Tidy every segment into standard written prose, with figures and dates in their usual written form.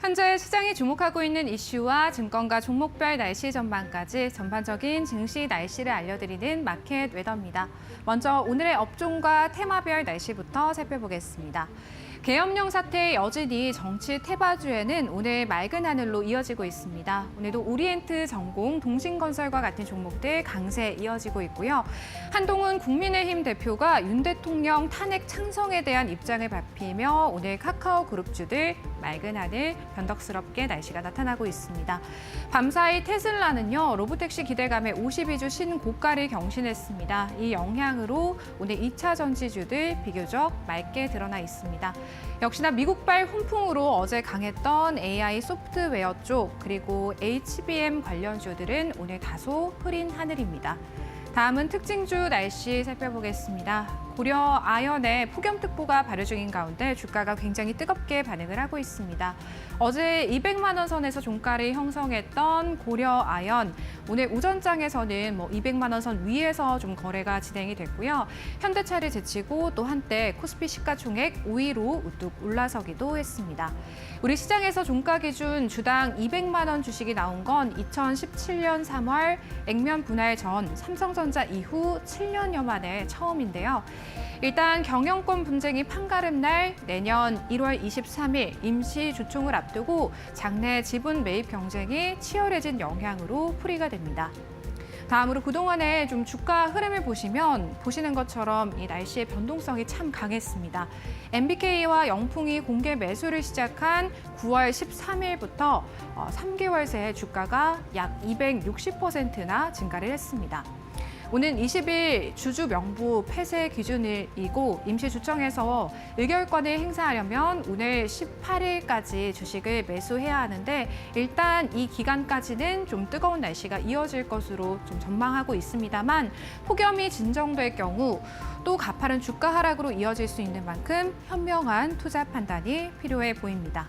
현재 시장이 주목하고 있는 이슈와 증권가 종목별 날씨 전망까지 전반적인 증시 날씨를 알려드리는 마켓 웨더입니다. 먼저 오늘의 업종과 테마별 날씨부터 살펴보겠습니다. 계엄령 사태 여진이 정치 태바주에는 오늘 맑은 하늘로 이어지고 있습니다. 오늘도 오리엔트 전공, 동신건설과 같은 종목들 강세 이어지고 있고요. 한동훈 국민의힘 대표가 윤 대통령 탄핵 찬성에 대한 입장을 밝히며 오늘 카카오그룹주들 맑은 하늘, 변덕스럽게 날씨가 나타나고 있습니다. 밤사이 테슬라는요, 로보택시 기대감에 52주 신고가를 경신했습니다. 이 영향으로 오늘 2차 전지주들 비교적 맑게 드러나 있습니다. 역시나 미국발 훈풍으로 어제 강했던 AI 소프트웨어 쪽 그리고 HBM 관련주들은 오늘 다소 흐린 하늘입니다. 다음은 특징주 날씨 살펴보겠습니다. 고려 아연의 폭염특보가 발효 중인 가운데 주가가 굉장히 뜨겁게 반응을 하고 있습니다. 어제 200만 원 선에서 종가를 형성했던 고려 아연, 오늘 오전장에서는 200만 원 선 위에서 좀 거래가 진행이 됐고요. 현대차를 제치고 또 한때 코스피 시가총액 5위로 우뚝 올라서기도 했습니다. 우리 시장에서 종가 기준 주당 200만 원 주식이 나온 건 2017년 3월 액면 분할 전 삼성전자 이후 7년여 만에 처음인데요. 일단 경영권 분쟁이 판가름 날 내년 1월 23일 임시 주총을 앞두고 장내 지분 매입 경쟁이 치열해진 영향으로 풀이가 됩니다. 다음으로 그동안의 좀 주가 흐름을 보시는 것처럼 이 날씨의 변동성이 참 강했습니다. MBK와 영풍이 공개 매수를 시작한 9월 13일부터 3개월 새 주가가 약 260%나 증가를 했습니다. 오는 20일 주주 명부 폐쇄 기준일이고 임시주총에서 의결권을 행사하려면 오늘 18일까지 주식을 매수해야 하는데 일단 이 기간까지는 좀 뜨거운 날씨가 이어질 것으로 좀 전망하고 있습니다만 폭염이 진정될 경우 또 가파른 주가 하락으로 이어질 수 있는 만큼 현명한 투자 판단이 필요해 보입니다.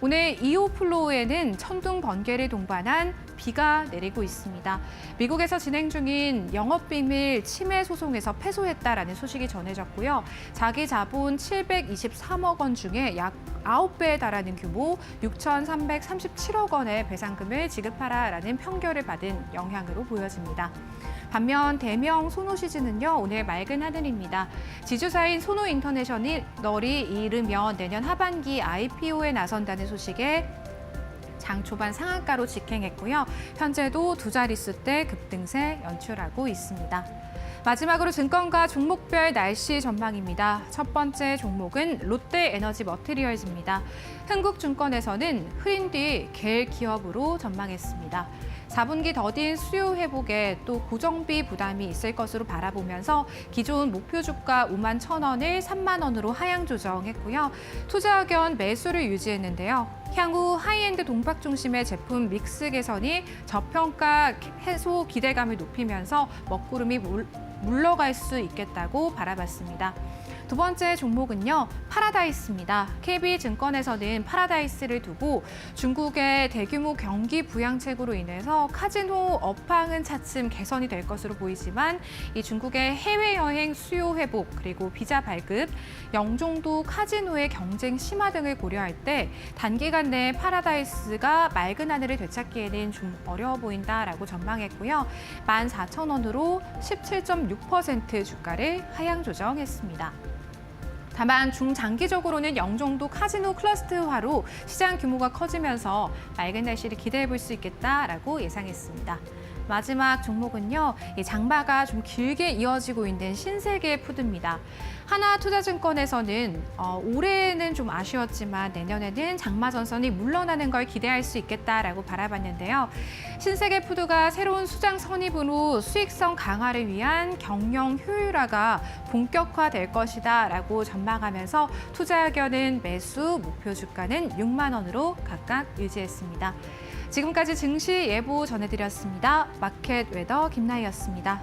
오늘 2호 플로우에는 천둥 번개를 동반한 비가 내리고 있습니다. 미국에서 진행 중인 영업비밀 침해 소송에서 패소했다라는 소식이 전해졌고요. 자기 자본 723억 원 중에 약 9배에 달하는 규모 6,337억 원의 배상금을 지급하라라는 판결을 받은 영향으로 보여집니다. 반면 대명 소노시즈는요, 오늘 맑은 하늘입니다. 지주사인 소노인터내셔널이 이르면 내년 하반기 IPO에 나선다는 소식에 장 초반 상한가로 직행했고요. 현재도 두 자릿수대 급등세 연출하고 있습니다. 마지막으로 증권가 종목별 날씨 전망입니다. 첫 번째 종목은 롯데에너지 머티리얼즈입니다. 흥국증권에서는 흐린 뒤 갤 기업으로 전망했습니다. 4분기 더딘 수요 회복에 또 고정비 부담이 있을 것으로 바라보면서 기존 목표 주가 5만 1,000원을 3만 원으로 하향 조정했고요. 투자 의견 매수를 유지했는데요. 향후 하이엔드 동박 중심의 제품 믹스 개선이 저평가 해소 기대감을 높이면서 먹구름이 물러갈 수 있겠다고 바라봤습니다. 두 번째 종목은요, 파라다이스입니다. KB증권에서는 파라다이스를 두고 중국의 대규모 경기 부양책으로 인해서 카지노 업황은 차츰 개선이 될 것으로 보이지만 이 중국의 해외여행 수요 회복 그리고 비자 발급, 영종도 카지노의 경쟁 심화 등을 고려할 때 단기간 내에 파라다이스가 맑은 하늘을 되찾기에는 좀 어려워 보인다라고 전망했고요. 14,000원으로 17.6% 주가를 하향 조정했습니다. 다만 중장기적으로는 영종도 카지노 클러스터화로 시장 규모가 커지면서 맑은 날씨를 기대해 볼 수 있겠다라고 예상했습니다. 마지막 종목은요, 이 장마가 좀 길게 이어지고 있는 신세계 푸드입니다. 하나투자증권에서는 올해는 좀 아쉬웠지만 내년에는 장마 전선이 물러나는 걸 기대할 수 있겠다라고 바라봤는데요. 신세계 푸드가 새로운 수장 선입으로 수익성 강화를 위한 경영 효율화가 본격화될 것이다라고 전망하면서 투자 의견은 매수, 목표 주가는 6만 원으로 각각 유지했습니다. 지금까지 증시 예보 전해드렸습니다. 마켓 웨더 김나희였습니다.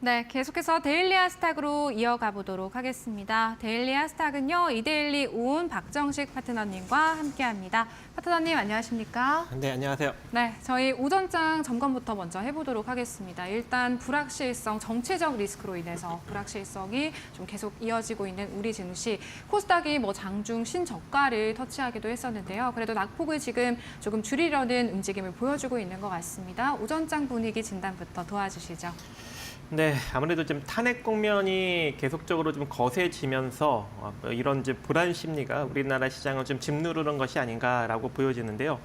네, 계속해서 데일리 하스탁으로 이어가 보도록 하겠습니다. 데일리 하스탁은요, 이데일리 오은 박정식 파트너님과 함께합니다. 파트너님 안녕하십니까? 네, 안녕하세요. 네, 저희 오전장 점검부터 먼저 해보도록 하겠습니다. 일단 불확실성, 정치적 리스크로 인해서 불확실성이 좀 계속 이어지고 있는 우리 증시, 코스닥이 뭐 장중 신저가를 터치하기도 했었는데요. 그래도 낙폭을 지금 조금 줄이려는 움직임을 보여주고 있는 것 같습니다. 오전장 분위기 진단부터 도와주시죠. 네, 아무래도 좀 탄핵 국면이 계속적으로 좀 거세지면서 이런 이제 불안 심리가 우리나라 시장을 좀 짓누르는 것이 아닌가라고 보여지는데요.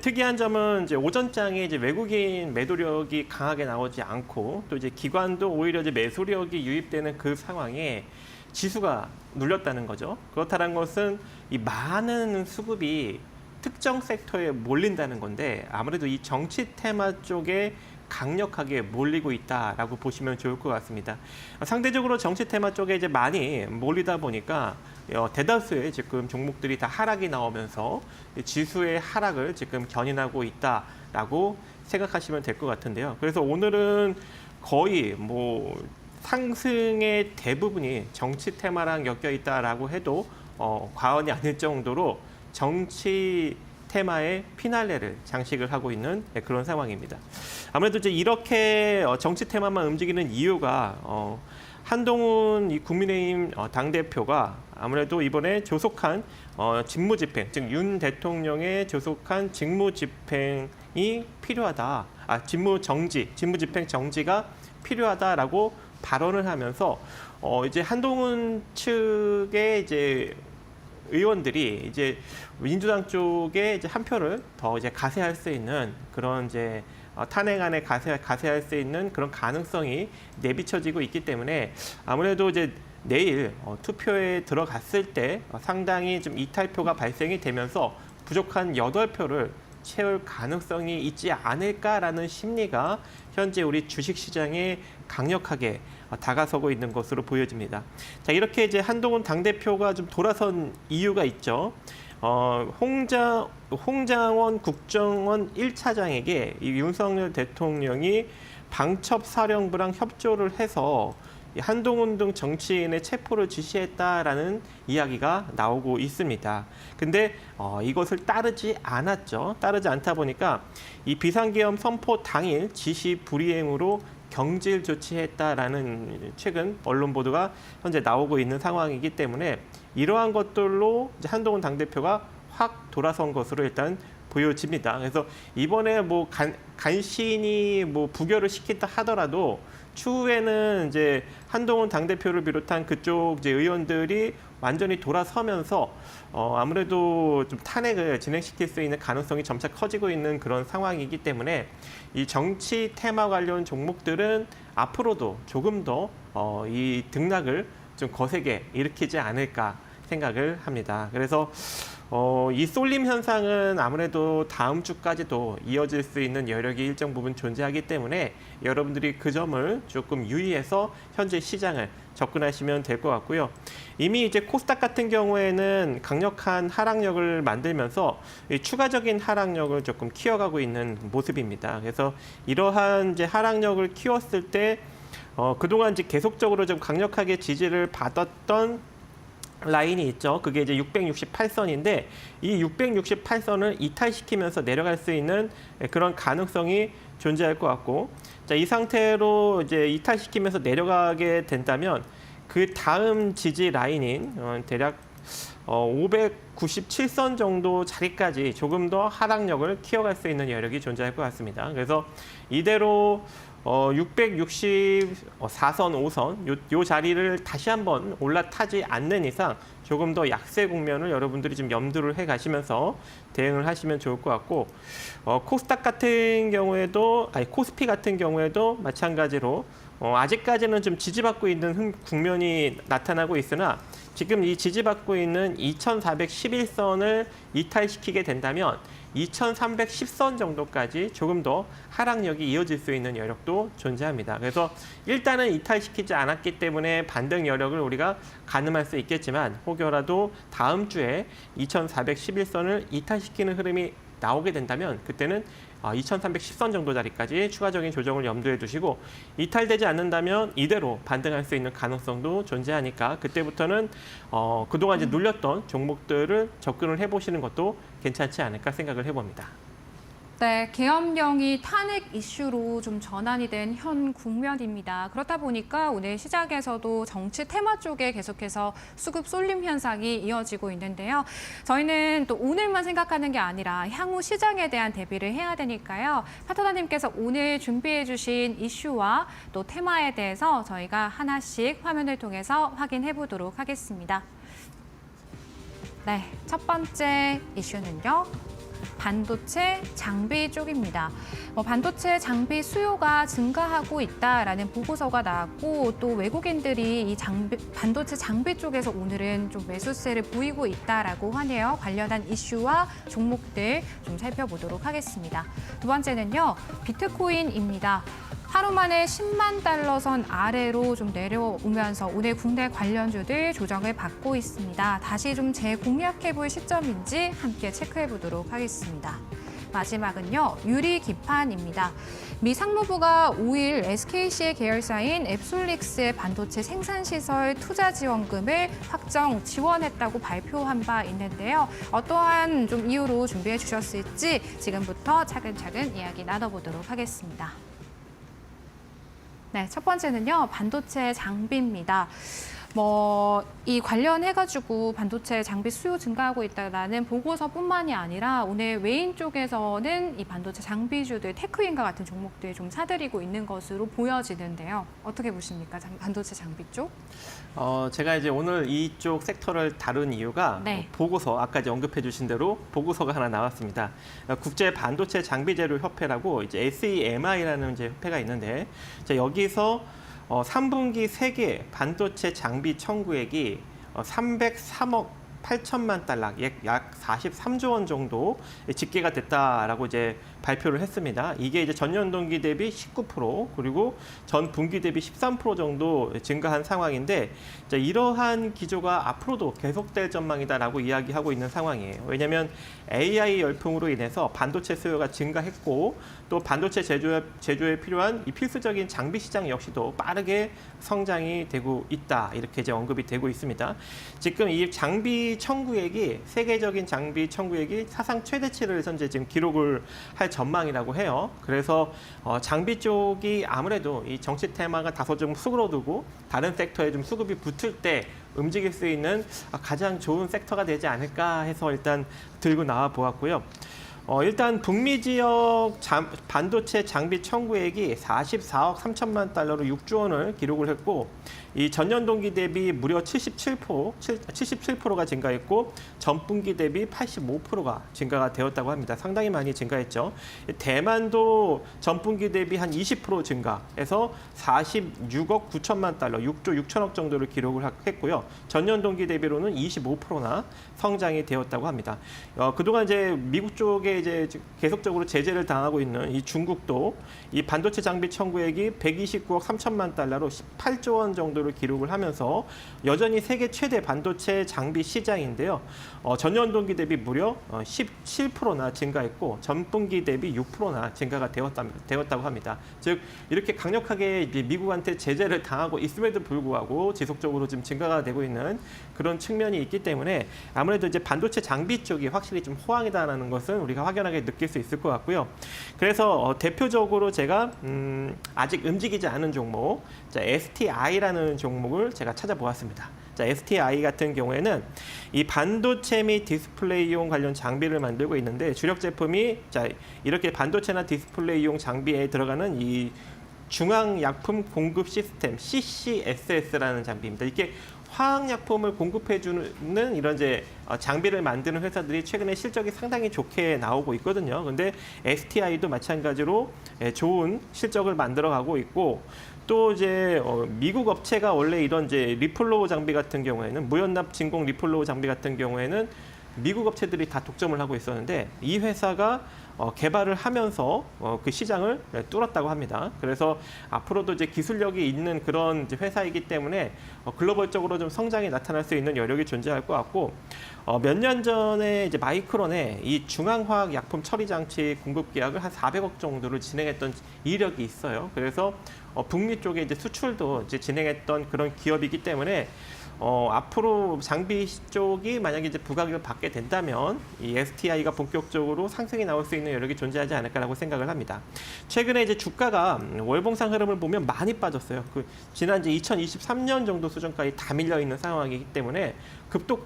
특이한 점은 이제 오전장에 이제 외국인 매도력이 강하게 나오지 않고 또 이제 기관도 오히려 이제 매수력이 유입되는 그 상황에 지수가 눌렸다는 거죠. 그렇다는 것은 이 많은 수급이 특정 섹터에 몰린다는 건데 아무래도 이 정치 테마 쪽에 강력하게 몰리고 있다라고 보시면 좋을 것 같습니다. 상대적으로 정치 테마 쪽에 이제 많이 몰리다 보니까 대다수의 지금 종목들이 다 하락이 나오면서 지수의 하락을 지금 견인하고 있다라고 생각하시면 될 것 같은데요. 그래서 오늘은 거의 뭐 상승의 대부분이 정치 테마랑 엮여 있다라고 해도 과언이 아닐 정도로 정치 테마의 피날레를 장식을 하고 있는 그런 상황입니다. 아무래도 이제 이렇게 정치 테마만 움직이는 이유가 한동훈 이 국민의힘 당대표가 아무래도 이번에 조속한 직무집행, 즉 윤 대통령의 조속한 직무집행이 필요하다. 직무집행 정지가 필요하다라고 발언을 하면서 이제 한동훈 측의 이제 의원들이 이제 민주당 쪽에 이제 한 표를 더 이제 가세할 수 있는 그런 이제 탄핵안에 가세할 수 있는 그런 가능성이 내비쳐지고 있기 때문에 아무래도 이제 내일 투표에 들어갔을 때 상당히 좀 이탈표가 발생이 되면서 부족한 8표를 채울 가능성이 있지 않을까라는 심리가 현재 우리 주식시장에 강력하게 다가서고 있는 것으로 보여집니다. 자, 이렇게 이제 한동훈 당대표가 좀 돌아선 이유가 있죠. 홍장원 국정원 1차장에게 이 윤석열 대통령이 방첩사령부랑 협조를 해서 한동훈 등 정치인의 체포를 지시했다라는 이야기가 나오고 있습니다. 근데 이것을 따르지 않았죠. 따르지 않다 보니까 이 비상계엄 선포 당일 지시 불이행으로 경질 조치했다라는 최근 언론 보도가 현재 나오고 있는 상황이기 때문에 이러한 것들로 이제 한동훈 당대표가 확 돌아선 것으로 일단 보여집니다. 그래서 이번에 뭐 간신히 뭐 부결을 시킨다 하더라도 추후에는 이제 한동훈 당대표를 비롯한 그쪽 이제 의원들이 완전히 돌아서면서 아무래도 좀 탄핵을 진행시킬 수 있는 가능성이 점차 커지고 있는 그런 상황이기 때문에 이 정치 테마 관련 종목들은 앞으로도 조금 더 이 등락을 좀 거세게 일으키지 않을까 생각을 합니다. 그래서 이 쏠림 현상은 아무래도 다음 주까지도 이어질 수 있는 여력이 일정 부분 존재하기 때문에 여러분들이 그 점을 조금 유의해서 현재 시장을 접근하시면 될 것 같고요. 이미 이제 코스닥 같은 경우에는 강력한 하락력을 만들면서 추가적인 하락력을 조금 키워가고 있는 모습입니다. 그래서 이러한 이제 하락력을 키웠을 때 그동안 이제 계속적으로 좀 강력하게 지지를 받았던 라인이 있죠. 그게 이제 668선인데 이 668선을 이탈시키면서 내려갈 수 있는 그런 가능성이 존재할 것 같고, 자, 이 상태로 이제 이탈시키면서 내려가게 된다면 그 다음 지지 라인인 대략 597선 정도 자리까지 조금 더 하락력을 키워갈 수 있는 여력이 존재할 것 같습니다. 그래서 이대로 664선, 5선 요 자리를 다시 한번 올라타지 않는 이상 조금 더 약세 국면을 여러분들이 좀 염두를 해 가시면서 대응을 하시면 좋을 것 같고, 코스닥 같은 경우에도 코스피 같은 경우에도 마찬가지로 아직까지는 좀 지지받고 있는 국면이 나타나고 있으나 지금 이 지지받고 있는 2411선을 이탈시키게 된다면 2310선 정도까지 조금 더 하락력이 이어질 수 있는 여력도 존재합니다. 그래서 일단은 이탈시키지 않았기 때문에 반등 여력을 우리가 가늠할 수 있겠지만 혹여라도 다음 주에 2411선을 이탈시키는 흐름이 나오게 된다면 그때는 2310선 정도 자리까지 추가적인 조정을 염두에 두시고 이탈되지 않는다면 이대로 반등할 수 있는 가능성도 존재하니까 그때부터는 그동안 이제 눌렸던 종목들을 접근을 해보시는 것도 괜찮지 않을까 생각을 해봅니다. 네, 계엄령이 탄핵 이슈로 좀 전환이 된 현 국면입니다. 그렇다 보니까 오늘 시장에서도 정치 테마 쪽에 계속해서 수급 쏠림 현상이 이어지고 있는데요. 저희는 또 오늘만 생각하는 게 아니라 향후 시장에 대한 대비를 해야 되니까요. 파트너님께서 오늘 준비해 주신 이슈와 또 테마에 대해서 저희가 하나씩 화면을 통해서 확인해 보도록 하겠습니다. 네, 첫 번째 이슈는요. 반도체 장비 쪽입니다. 반도체 장비 수요가 증가하고 있다라는 보고서가 나왔고 또 외국인들이 이 반도체 장비 쪽에서 오늘은 좀 매수세를 보이고 있다라고 하네요. 관련한 이슈와 종목들 좀 살펴보도록 하겠습니다. 두 번째는요. 비트코인입니다. 하루 만에 10만 달러 선 아래로 좀 내려오면서 오늘 국내 관련주들 조정을 받고 있습니다. 다시 좀 재공략해 볼 시점인지 함께 체크해 보도록 하겠습니다. 마지막은요, 유리기판입니다. 미 상무부가 5일 SKC의 계열사인 앱솔릭스의 반도체 생산시설 투자 지원금을 확정 지원했다고 발표한 바 있는데요. 어떠한 좀 이유로 준비해 주셨을지 지금부터 차근차근 이야기 나눠보도록 하겠습니다. 네, 첫 번째는요, 반도체 장비입니다. 이 관련해가지고 반도체 장비 수요 증가하고 있다는 보고서뿐만이 아니라 오늘 외인 쪽에서는 이 반도체 장비주들, 테크윈과 같은 종목들 좀 사들이고 있는 것으로 보여지는데요. 어떻게 보십니까? 반도체 장비 쪽? 제가 이제 오늘 이쪽 섹터를 다룬 이유가 네. 보고서, 아까 이제 언급해 주신 대로 보고서가 하나 나왔습니다. 국제 반도체 장비재료 협회라고 이제 SEMI라는 이제 협회가 있는데 여기서 3분기 세계 반도체 장비 청구액이 303억 8천만 달러, 약 43조 원 정도 집계가 됐다라고 이제 발표를 했습니다. 이게 이제 전년 동기 대비 19% 그리고 전 분기 대비 13% 정도 증가한 상황인데 이러한 기조가 앞으로도 계속될 전망이다라고 이야기하고 있는 상황이에요. 왜냐하면 AI 열풍으로 인해서 반도체 수요가 증가했고 또 반도체 제조에 필요한 이 필수적인 장비 시장 역시도 빠르게 성장이 되고 있다. 이렇게 이제 언급이 되고 있습니다. 지금 이 장비 청구액이 세계적인 장비 청구액이 사상 최대치를 현재 지금 기록을 할 전망이라고 해요. 그래서 장비 쪽이 아무래도 이 정치 테마가 다소 좀 수그러들고 다른 섹터에 좀 수급이 붙을 때 움직일 수 있는 가장 좋은 섹터가 되지 않을까 해서 일단 들고 나와 보았고요. 일단 북미 지역 반도체 장비 청구액이 44억 3천만 달러로 6조 원을 기록을 했고 이 전년 동기 대비 무려 77%가 증가했고 전분기 대비 85%가 증가가 되었다고 합니다. 상당히 많이 증가했죠. 대만도 전분기 대비 한 20% 증가해서 46억 9천만 달러, 6조 6천억 정도를 기록을 했고요. 전년 동기 대비로는 25%나 성장이 되었다고 합니다. 그동안 이제 미국 쪽에 이제 계속적으로 제재를 당하고 있는 이 중국도 이 반도체 장비 청구액이 129억 3천만 달러로 18조 원 정도를 기록을 하면서 여전히 세계 최대 반도체 장비 시장인데요. 전년 동기 대비 무려 17%나 증가했고 전분기 대비 6%나 증가가 되었다고 합니다. 즉 이렇게 강력하게 미국한테 제재를 당하고 있음에도 불구하고 지속적으로 지금 증가가 되고 있는 그런 측면이 있기 때문에 아무래도 이제 반도체 장비 쪽이 확실히 좀 호황이다라는 것은 우리가 확연하게 느낄 수 있을 것 같고요. 그래서 대표적으로 제가 아직 움직이지 않은 종목, STI라는 종목을 제가 찾아보았습니다. STI 같은 경우에는 이 반도체 및 디스플레이용 관련 장비를 만들고 있는데 주력 제품이 이렇게 반도체나 디스플레이용 장비에 들어가는 이 중앙약품 공급 시스템 CCSS라는 장비입니다. 이게 화학약품을 공급해주는 이런 이제 장비를 만드는 회사들이 최근에 실적이 상당히 좋게 나오고 있거든요. 근데 STI도 마찬가지로 좋은 실적을 만들어가고 있고 또 이제 미국 업체가 원래 이런 이제 리플로우 장비 같은 경우에는 무연납 진공 리플로우 장비 같은 경우에는 미국 업체들이 다 독점을 하고 있었는데 이 회사가 개발을 하면서 그 시장을 뚫었다고 합니다. 그래서 앞으로도 이제 기술력이 있는 그런 이제 회사이기 때문에 글로벌적으로 좀 성장이 나타날 수 있는 여력이 존재할 것 같고 몇 년 전에 이제 마이크론에 이 중앙화학 약품 처리 장치 공급 계약을 한 400억 정도를 진행했던 이력이 있어요. 그래서 북미 쪽에 이제 수출도 이제 진행했던 그런 기업이기 때문에 앞으로 장비 쪽이 만약에 이제 부각을 받게 된다면 이 STI가 본격적으로 상승이 나올 수 있는 여력이 존재하지 않을까라고 생각을 합니다. 최근에 이제 주가가 월봉상 흐름을 보면 많이 빠졌어요. 그 지난 이제 2023년 정도 수준까지 다 밀려 있는 상황이기 때문에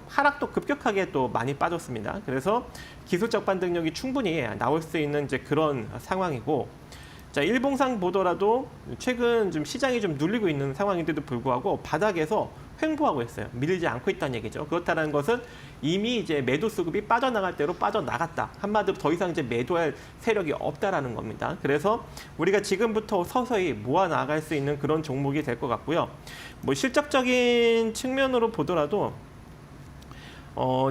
하락도 급격하게 또 많이 빠졌습니다. 그래서 기술적 반등력이 충분히 나올 수 있는 이제 그런 상황이고. 자, 일봉상 보더라도 최근 좀 시장이 좀 눌리고 있는 상황인데도 불구하고 바닥에서 횡보하고 있어요. 밀리지 않고 있다는 얘기죠. 그렇다는 것은 이미 이제 매도 수급이 빠져나갈 대로 빠져나갔다. 한마디로 더 이상 이제 매도할 세력이 없다라는 겁니다. 그래서 우리가 지금부터 서서히 모아 나갈 수 있는 그런 종목이 될 것 같고요. 뭐 실적적인 측면으로 보더라도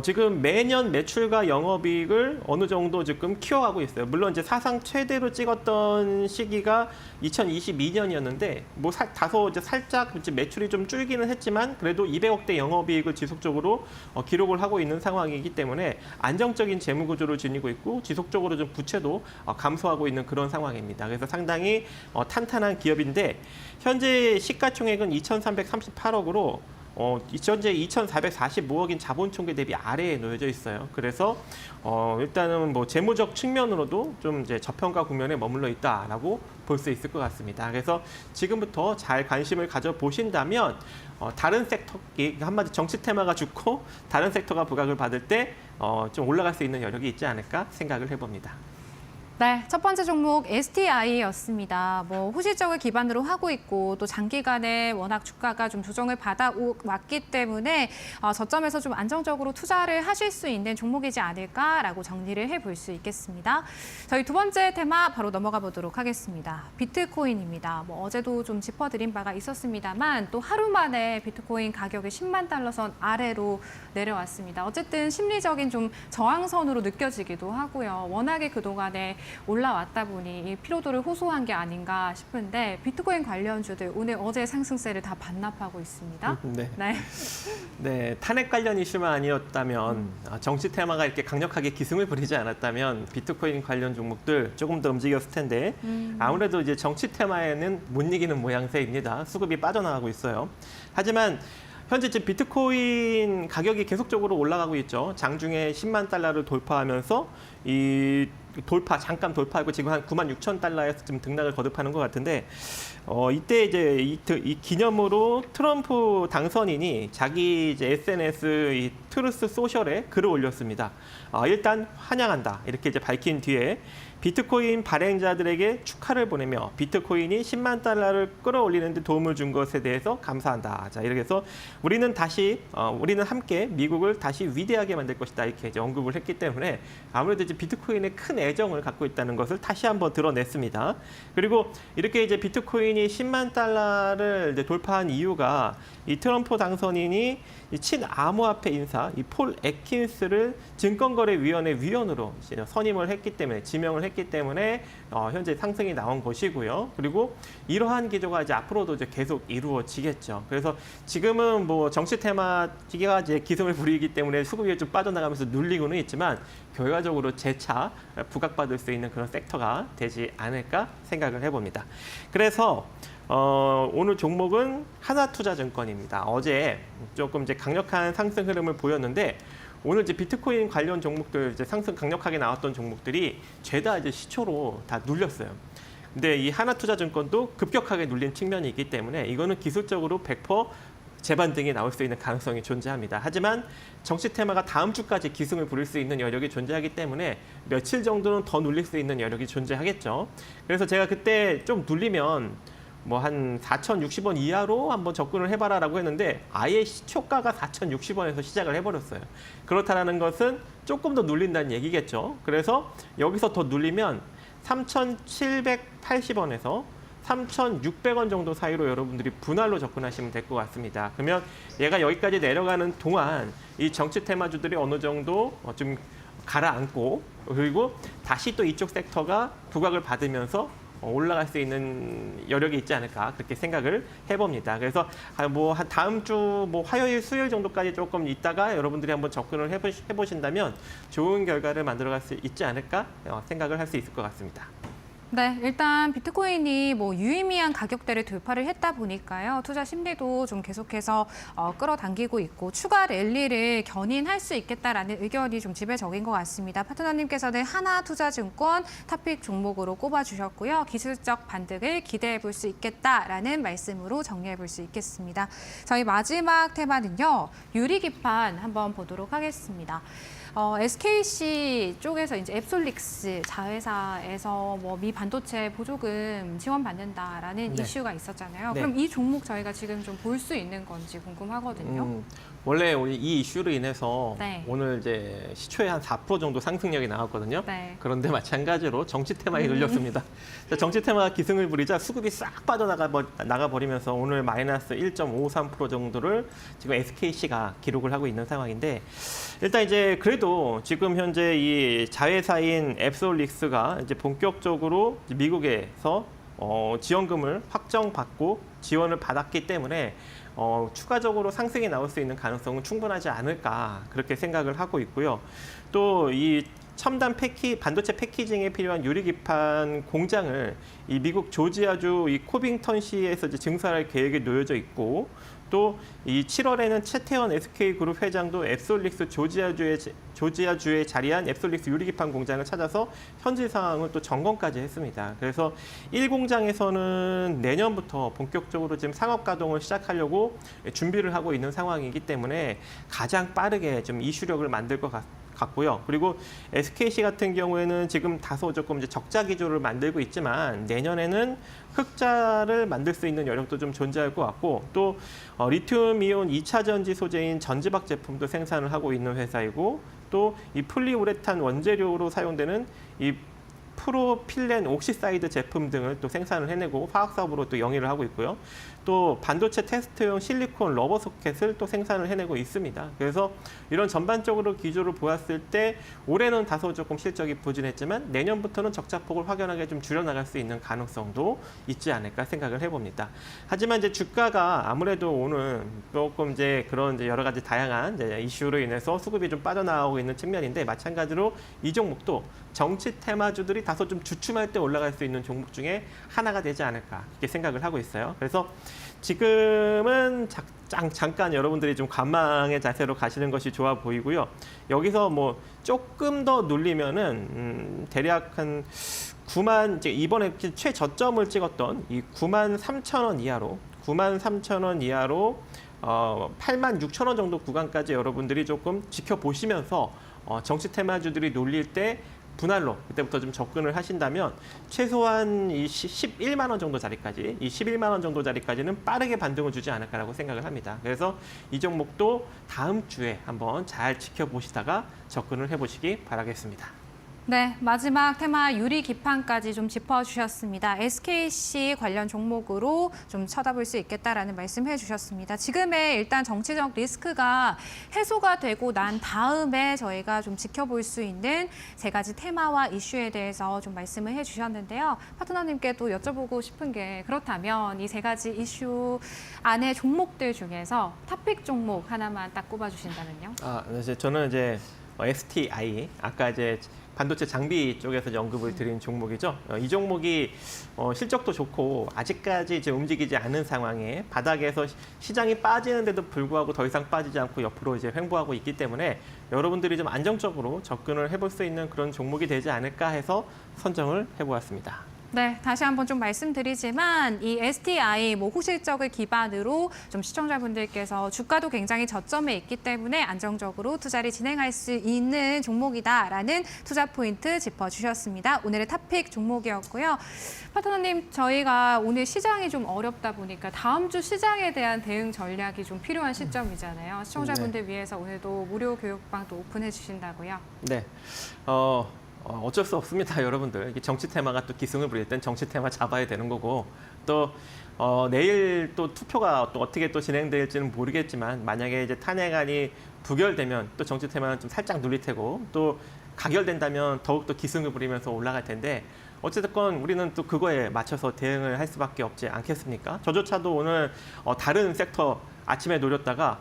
지금 매년 매출과 영업이익을 어느 정도 지금 키워가고 있어요. 물론 이제 사상 최대로 찍었던 시기가 2022년이었는데, 뭐 다소 이제 살짝 이제 매출이 좀 줄기는 했지만, 그래도 200억대 영업이익을 지속적으로 기록을 하고 있는 상황이기 때문에 안정적인 재무 구조를 지니고 있고, 지속적으로 좀 부채도 감소하고 있는 그런 상황입니다. 그래서 상당히 탄탄한 기업인데, 현재 시가총액은 2,338억으로 현재 2,445억인 자본 총계 대비 아래에 놓여져 있어요. 그래서 일단은 뭐 재무적 측면으로도 좀 이제 저평가 국면에 머물러 있다라고 볼 수 있을 것 같습니다. 그래서 지금부터 잘 관심을 가져 보신다면 다른 섹터, 한마디 정치 테마가 죽고 다른 섹터가 부각을 받을 때 좀 올라갈 수 있는 여력이 있지 않을까 생각을 해봅니다. 네, 첫 번째 종목 STI였습니다. 뭐 호실적을 기반으로 하고 있고 또 장기간에 워낙 주가가 좀 조정을 받아왔기 때문에 저점에서 좀 안정적으로 투자를 하실 수 있는 종목이지 않을까라고 정리를 해볼 수 있겠습니다. 저희 두 번째 테마 바로 넘어가 보도록 하겠습니다. 비트코인입니다. 뭐 어제도 좀 짚어드린 바가 있었습니다만 또 하루 만에 비트코인 가격이 10만 달러 선 아래로 내려왔습니다. 어쨌든 심리적인 좀 저항선으로 느껴지기도 하고요. 워낙에 그동안에 올라왔다 보니 이 피로도를 호소한 게 아닌가 싶은데 비트코인 관련주들 오늘 어제 상승세를 다 반납하고 있습니다. 네. 네. 네, 탄핵 관련 이슈만 아니었다면 정치 테마가 이렇게 강력하게 기승을 부리지 않았다면 비트코인 관련 종목들 조금 더 움직였을 텐데 아무래도 이제 정치 테마에는 못 이기는 모양새입니다. 수급이 빠져나가고 있어요. 하지만 현재 지금 비트코인 가격이 계속적으로 올라가고 있죠. 장중에 10만 달러를 돌파하면서 잠깐 돌파하고 지금 한 9만 6천 달러에서 지금 등락을 거듭하는 것 같은데, 이때 이제 이 기념으로 트럼프 당선인이 자기 이제 SNS 이 트루스 소셜에 글을 올렸습니다. 일단 환영한다 이렇게 이제 밝힌 뒤에 비트코인 발행자들에게 축하를 보내며 비트코인이 10만 달러를 끌어올리는 데 도움을 준 것에 대해서 감사한다. 자, 이렇게 해서 우리는 함께 미국을 다시 위대하게 만들 것이다. 이렇게 이제 언급을 했기 때문에 아무래도 이제 비트코인에 큰 애정을 갖고 있다는 것을 다시 한번 드러냈습니다. 그리고 이렇게 이제 비트코인이 10만 달러를 이제 돌파한 이유가 이 트럼프 당선인이 이 친암호화폐 인사 이 폴 애킨스를 증권거래위원회 위원으로 선임을 했기 때문에 지명을 했기 때문에 현재 상승이 나온 것이고요. 그리고 이러한 기조가 이제 앞으로도 이제 계속 이루어지겠죠. 그래서 지금은 뭐 정치 테마가 이제 기승을 부리기 때문에 수급이 좀 빠져나가면서 눌리고는 있지만 결과적으로 재차 부각받을 수 있는 그런 섹터가 되지 않을까 생각을 해봅니다. 그래서 오늘 종목은 하나투자증권입니다. 어제 조금 이제 강력한 상승 흐름을 보였는데 오늘 이제 비트코인 관련 종목들 이제 상승 강력하게 나왔던 종목들이 죄다 이제 시초로 다 눌렸어요. 근데 이 하나투자증권도 급격하게 눌린 측면이 있기 때문에 이거는 기술적으로 100% 재반등이 나올 수 있는 가능성이 존재합니다. 하지만 정치 테마가 다음 주까지 기승을 부릴 수 있는 여력이 존재하기 때문에 며칠 정도는 더 눌릴 수 있는 여력이 존재하겠죠. 그래서 제가 그때 좀 눌리면 뭐 한 4,060원 이하로 한번 접근을 해봐라라고 했는데 아예 시초가가 4,060원에서 시작을 해버렸어요. 그렇다는 것은 조금 더 눌린다는 얘기겠죠. 그래서 여기서 더 눌리면 3,780원에서 3,600원 정도 사이로 여러분들이 분할로 접근하시면 될 것 같습니다. 그러면 얘가 여기까지 내려가는 동안 이 정치 테마주들이 어느 정도 좀 가라앉고 그리고 다시 또 이쪽 섹터가 부각을 받으면서 올라갈 수 있는 여력이 있지 않을까 그렇게 생각을 해봅니다. 그래서 뭐 한 다음 주 뭐 화요일, 수요일 정도까지 조금 있다가 여러분들이 한번 접근을 해보신다면 좋은 결과를 만들어갈 수 있지 않을까 생각을 할 수 있을 것 같습니다. 네, 일단 비트코인이 뭐 유의미한 가격대를 돌파를 했다 보니까요. 투자 심리도 좀 계속해서 끌어당기고 있고 추가 랠리를 견인할 수 있겠다라는 의견이 좀 지배적인 것 같습니다. 파트너님께서는 하나투자증권 탑픽 종목으로 꼽아주셨고요. 기술적 반등을 기대해 볼 수 있겠다라는 말씀으로 정리해 볼 수 있겠습니다. 저희 마지막 테마는요. 유리기판 한번 보도록 하겠습니다. SKC 쪽에서 이제 앱솔릭스 자회사에서 뭐 미 반도체 보조금 지원받는다라는 네. 이슈가 있었잖아요. 네. 그럼 이 종목 저희가 지금 좀 볼 수 있는 건지 궁금하거든요. 원래 이 이슈로 인해서 네. 오늘 이제 시초에 한 4% 정도 상승력이 나왔거든요. 네. 그런데 마찬가지로 정치 테마에 눌렸습니다. 정치 테마가 기승을 부리자 수급이 싹 빠져나가 버리면서 오늘 마이너스 1.53% 정도를 지금 SKC가 기록을 하고 있는 상황인데 일단 이제 그래도 지금 현재 이 자회사인 앱솔릭스가 이제 본격적으로 미국에서 지원금을 확정받고 지원을 받았기 때문에 추가적으로 상승이 나올 수 있는 가능성은 충분하지 않을까 그렇게 생각을 하고 있고요. 또 이 첨단 반도체 패키징에 필요한 유리기판 공장을 이 미국 조지아주 이 코빙턴시에서 이제 증설할 계획이 놓여져 있고 또 이 7월에는 최태원 SK그룹 회장도 앱솔릭스 조지아주에 자리한 앱솔릭스 유리기판 공장을 찾아서 현지 상황을 또 점검까지 했습니다. 그래서 1공장에서는 내년부터 본격적으로 지금 상업 가동을 시작하려고 준비를 하고 있는 상황이기 때문에 가장 빠르게 좀 이슈력을 만들 것 같고요. 그리고 SKC 같은 경우에는 지금 다소 조금 이제 적자 기조를 만들고 있지만 내년에는 흑자를 만들 수 있는 여력도 좀 존재할 것 같고 또 리튬이온 2차 전지 소재인 전지박 제품도 생산을 하고 있는 회사이고 또 이 폴리우레탄 원재료로 사용되는 이 프로필렌 옥시사이드 제품 등을 또 생산을 해내고 화학 사업으로 또 영위를 하고 있고요. 또 반도체 테스트용 실리콘 러버 소켓을 또 생산을 해내고 있습니다. 그래서 이런 전반적으로 기조를 보았을 때 올해는 다소 조금 실적이 부진했지만 내년부터는 적자폭을 확연하게 좀 줄여나갈 수 있는 가능성도 있지 않을까 생각을 해봅니다. 하지만 이제 주가가 아무래도 오늘 조금 이제 그런 이제 여러 가지 다양한 이제 이슈로 인해서 수급이 좀 빠져나오고 있는 측면인데 마찬가지로 이 종목도 정치 테마주들이 다소 좀 주춤할 때 올라갈 수 있는 종목 중에 하나가 되지 않을까 이렇게 생각을 하고 있어요. 그래서 지금은 잠깐 여러분들이 좀 관망의 자세로 가시는 것이 좋아 보이고요. 여기서 뭐 조금 더 눌리면은 대략 한 9만 이제 이번에 최저점을 찍었던 이 9만 3천 원 이하로 8만 6천 원 정도 구간까지 여러분들이 조금 지켜보시면서 정치 테마주들이 놀릴 때 분할로 그때부터 좀 접근을 하신다면 최소한 이 11만 원 정도 자리까지 이 11만 원 정도 자리까지는 빠르게 반등을 주지 않을까라고 생각을 합니다. 그래서 이 종목도 다음 주에 한번 잘 지켜보시다가 접근을 해보시기 바라겠습니다. 네, 마지막 테마 유리기판까지 좀 짚어주셨습니다. SKC 관련 종목으로 좀 쳐다볼 수 있겠다라는 말씀해 주셨습니다. 지금의 일단 정치적 리스크가 해소가 되고 난 다음에 저희가 좀 지켜볼 수 있는 세 가지 테마와 이슈에 대해서 좀 말씀을 해 주셨는데요. 파트너님께 또 여쭤보고 싶은 게 그렇다면 이 세 가지 이슈 안에 종목들 중에서 탑픽 종목 하나만 딱 꼽아주신다면요? 저는 이제 STI 아까 이제 반도체 장비 쪽에서 언급을 드린 종목이죠. 이 종목이 실적도 좋고 아직까지 이제 움직이지 않은 상황에 바닥에서 시장이 빠지는데도 불구하고 더 이상 빠지지 않고 옆으로 이제 횡보하고 있기 때문에 여러분들이 좀 안정적으로 접근을 해볼 수 있는 그런 종목이 되지 않을까 해서 선정을 해보았습니다. 네, 다시 한번 좀 말씀드리지만 이 STI 호실적을 기반으로 좀 시청자분들께서 주가도 굉장히 저점에 있기 때문에 안정적으로 투자를 진행할 수 있는 종목이다라는 투자 포인트 짚어주셨습니다. 오늘의 탑픽 종목이었고요. 파트너님, 저희가 오늘 시장이 좀 어렵다 보니까 다음 주 시장에 대한 대응 전략이 좀 필요한 시점이잖아요. 시청자분들 위해서 오늘도 무료 교육방도 오픈해 주신다고요? 네. 어쩔 수 없습니다, 여러분들. 이게 정치 테마가 또 기승을 부릴 땐 정치 테마 잡아야 되는 거고 또 내일 또 투표가 또 어떻게 또 진행될지는 모르겠지만 만약에 이제 탄핵안이 부결되면 또 정치 테마는 좀 살짝 눌릴 테고 또 가결된다면 더욱더 기승을 부리면서 올라갈 텐데 어쨌든 우리는 또 그거에 맞춰서 대응을 할 수밖에 없지 않겠습니까? 저조차도 오늘 다른 섹터 아침에 노렸다가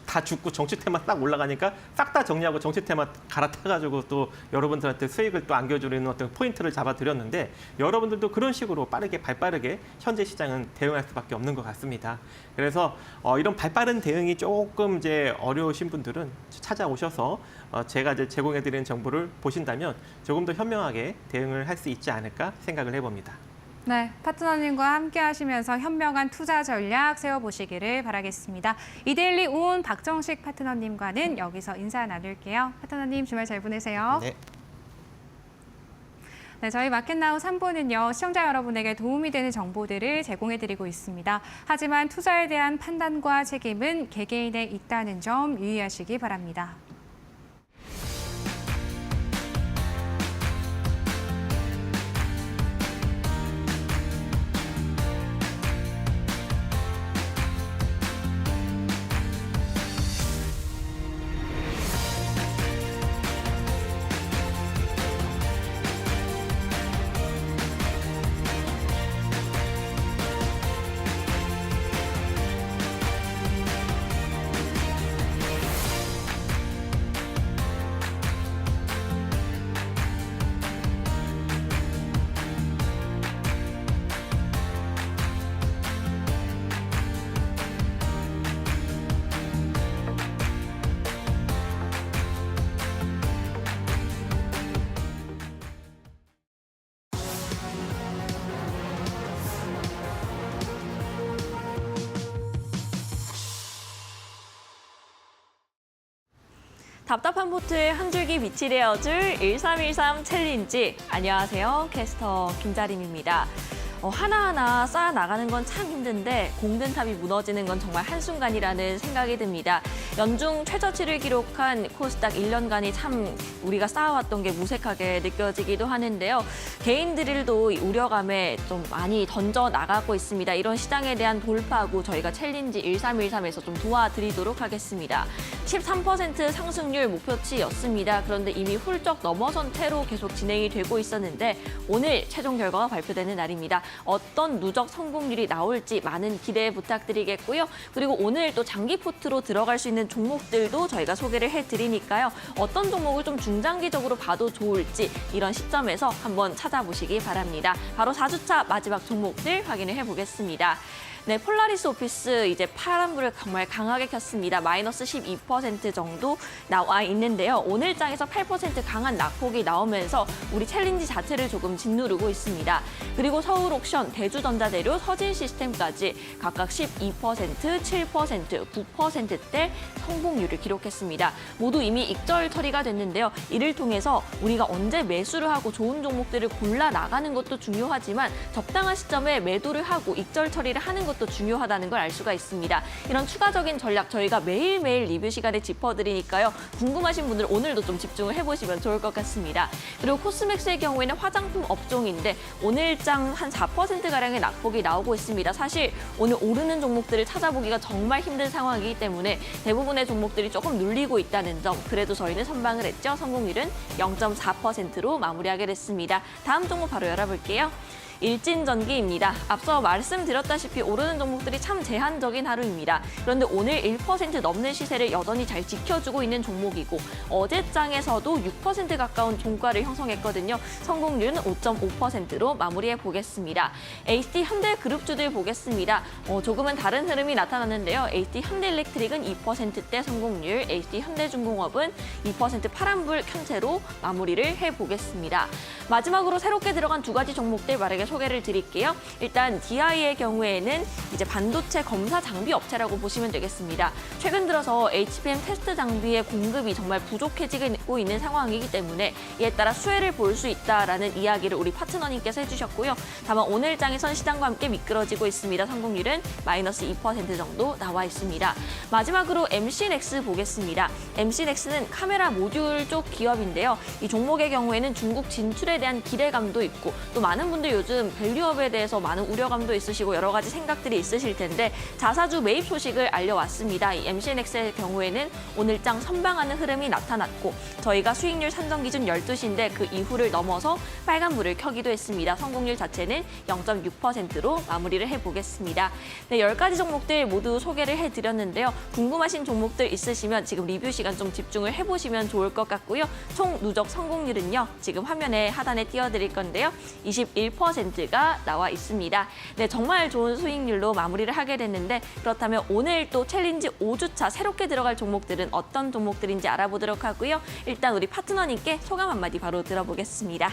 다 죽고 정치 테마 딱 올라가니까 싹 다 정리하고 정치 테마 갈아타가지고 또 여러분들한테 수익을 또 안겨주는 어떤 포인트를 잡아드렸는데 여러분들도 그런 식으로 발빠르게 현재 시장은 대응할 수밖에 없는 것 같습니다. 그래서 이런 발빠른 대응이 조금 이제 어려우신 분들은 찾아오셔서 제가 이제 제공해드리는 정보를 보신다면 조금 더 현명하게 대응을 할 수 있지 않을까 생각을 해봅니다. 네, 파트너님과 함께 하시면서 현명한 투자 전략 세워보시기를 바라겠습니다. 이데일리 온 박정식 파트너님과는 여기서 인사 나눌게요. 파트너님 주말 잘 보내세요. 네. 네, 저희 마켓나우 3부는요, 시청자 여러분에게 도움이 되는 정보들을 제공해드리고 있습니다. 하지만 투자에 대한 판단과 책임은 개개인에 있다는 점 유의하시기 바랍니다. 답답한 보트에 한 줄기 빛이 되어줄 1313 챌린지. 안녕하세요. 캐스터 김자림입니다. 하나하나 쌓아나가는 건 참 힘든데 공든탑이 무너지는 건 정말 한순간이라는 생각이 듭니다. 연중 최저치를 기록한 코스닥 1년간이 참 우리가 쌓아왔던 게 무색하게 느껴지기도 하는데요. 개인들도 우려감에 좀 많이 던져나가고 있습니다. 이런 시장에 대한 돌파구 저희가 챌린지 1313에서 좀 도와드리도록 하겠습니다. 13% 상승률 목표치였습니다. 그런데 이미 훌쩍 넘어선 채로 계속 진행이 되고 있었는데 오늘 최종 결과가 발표되는 날입니다. 어떤 누적 성공률이 나올지 많은 기대 부탁드리겠고요. 그리고 오늘 또 장기 포트로 들어갈 수 있는 종목들도 저희가 소개를 해드리니까요. 어떤 종목을 좀 중장기적으로 봐도 좋을지 이런 시점에서 한번 찾아보시기 바랍니다. 바로 4주차 마지막 종목들 확인을 해보겠습니다. 네, 폴라리스 오피스 이제 파란불을 정말 강하게 켰습니다. 마이너스 12% 정도 나와 있는데요. 오늘 장에서 8% 강한 낙폭이 나오면서 우리 챌린지 자체를 조금 짓누르고 있습니다. 그리고 서울옥션, 대주전자대료, 서진시스템까지 각각 12%, 7%, 9%대 성공률을 기록했습니다. 모두 이미 익절 처리가 됐는데요. 이를 통해서 우리가 언제 매수를 하고 좋은 종목들을 골라 나가는 것도 중요하지만 적당한 시점에 매도를 하고 익절 처리를 하는 것도 중요하다는 걸 알 수가 있습니다. 이런 추가적인 전략 저희가 매일매일 리뷰 시간에 짚어드리니까요. 궁금하신 분들 오늘도 좀 집중을 해보시면 좋을 것 같습니다. 그리고 코스맥스의 경우에는 화장품 업종인데 오늘장 한 4%가량의 낙폭이 나오고 있습니다. 사실 오늘 오르는 종목들을 찾아보기가 정말 힘든 상황이기 때문에 대부분의 종목들이 조금 눌리고 있다는 점 그래도 저희는 선방을 했죠. 성공률은 0.4%로 마무리하게 됐습니다. 다음 종목 바로 열어볼게요. 일진전기입니다. 앞서 말씀드렸다시피 오르는 종목들이 참 제한적인 하루입니다. 그런데 오늘 1% 넘는 시세를 여전히 잘 지켜주고 있는 종목이고 어제장에서도 6% 가까운 종가를 형성했거든요. 성공률은 5.5%로 마무리해 보겠습니다. HD 현대그룹주들 보겠습니다. 조금은 다른 흐름이 나타났는데요. HD 현대일렉트릭은 2%대 성공률, HD 현대중공업은 2% 파란불 켠 채로 마무리를 해보겠습니다. 마지막으로 새롭게 들어간 두 가지 종목들 빠르게 소개를 드릴게요. 일단 DI의 경우에는 이제 반도체 검사 장비 업체라고 보시면 되겠습니다. 최근 들어서 HBM 테스트 장비의 공급이 정말 부족해지고 있는 상황이기 때문에 이에 따라 수혜를 볼 수 있다라는 이야기를 우리 파트너님께서 해주셨고요. 다만 오늘 장에선 시장과 함께 미끄러지고 있습니다. 성공률은 마이너스 2% 정도 나와 있습니다. 마지막으로 MC넥스 보겠습니다. MC넥스는 카메라 모듈 쪽 기업인데요. 이 종목의 경우에는 중국 진출에 대한 기대감도 있고 또 많은 분들 요즘 요즘 밸류업에 대해서 많은 우려감도 있으시고 여러 가지 생각들이 있으실 텐데 자사주 매입 소식을 알려왔습니다. 이 MCNX의 경우에는 오늘장 선방하는 흐름이 나타났고 저희가 수익률 산정 기준 12시인데 그 이후를 넘어서 빨간불을 켜기도 했습니다. 성공률 자체는 0.6%로 마무리를 해보겠습니다. 네, 10가지 종목들 모두 소개를 해드렸는데요. 궁금하신 종목들 있으시면 지금 리뷰 시간 좀 집중을 해보시면 좋을 것 같고요. 총 누적 성공률은요. 지금 화면에 하단에 띄워드릴 건데요. 21%가 나와 있습니다. 네, 정말 좋은 수익률로 마무리를 하게 됐는데 그렇다면 오늘 또 챌린지 5주차 새롭게 들어갈 종목들은 어떤 종목들인지 알아보도록 하고요. 일단 우리 파트너님께 소감 한마디 바로 들어보겠습니다.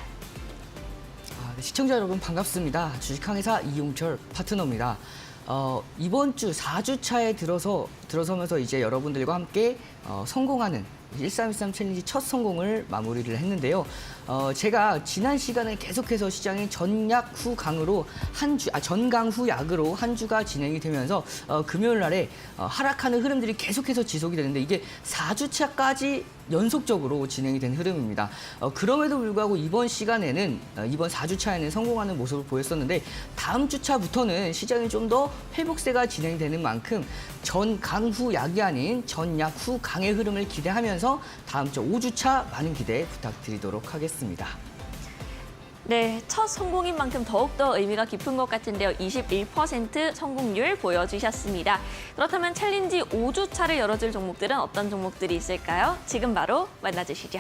네, 시청자 여러분 반갑습니다. 주식항해사 이용철 파트너입니다. 이번 주 4주차에 들어서면서 이제 여러분들과 함께 성공하는 1313 챌린지 첫 성공을 마무리를 했는데요. 제가 지난 시간에 계속해서 시장이 전약 후 강으로 전강 후 약으로 한 주가 진행이 되면서 금요일 날에 하락하는 흐름들이 계속해서 지속이 되는데 이게 4주차까지 연속적으로 진행이 된 흐름입니다. 그럼에도 불구하고 이번 시간에는 이번 4주차에는 성공하는 모습을 보였었는데 다음 주차부터는 시장이 좀 더 회복세가 진행되는 만큼 전강 후 약이 아닌 전약 후 강의 흐름을 기대하면서 다음 주 5주차 많은 기대 부탁드리도록 하겠습니다. 네, 첫 성공인 만큼 더욱더 의미가 깊은 것 같은데요. 21% 성공률 보여주셨습니다. 그렇다면 챌린지 5주차를 열어줄 종목들은 어떤 종목들이 있을까요? 지금 바로 만나주시죠.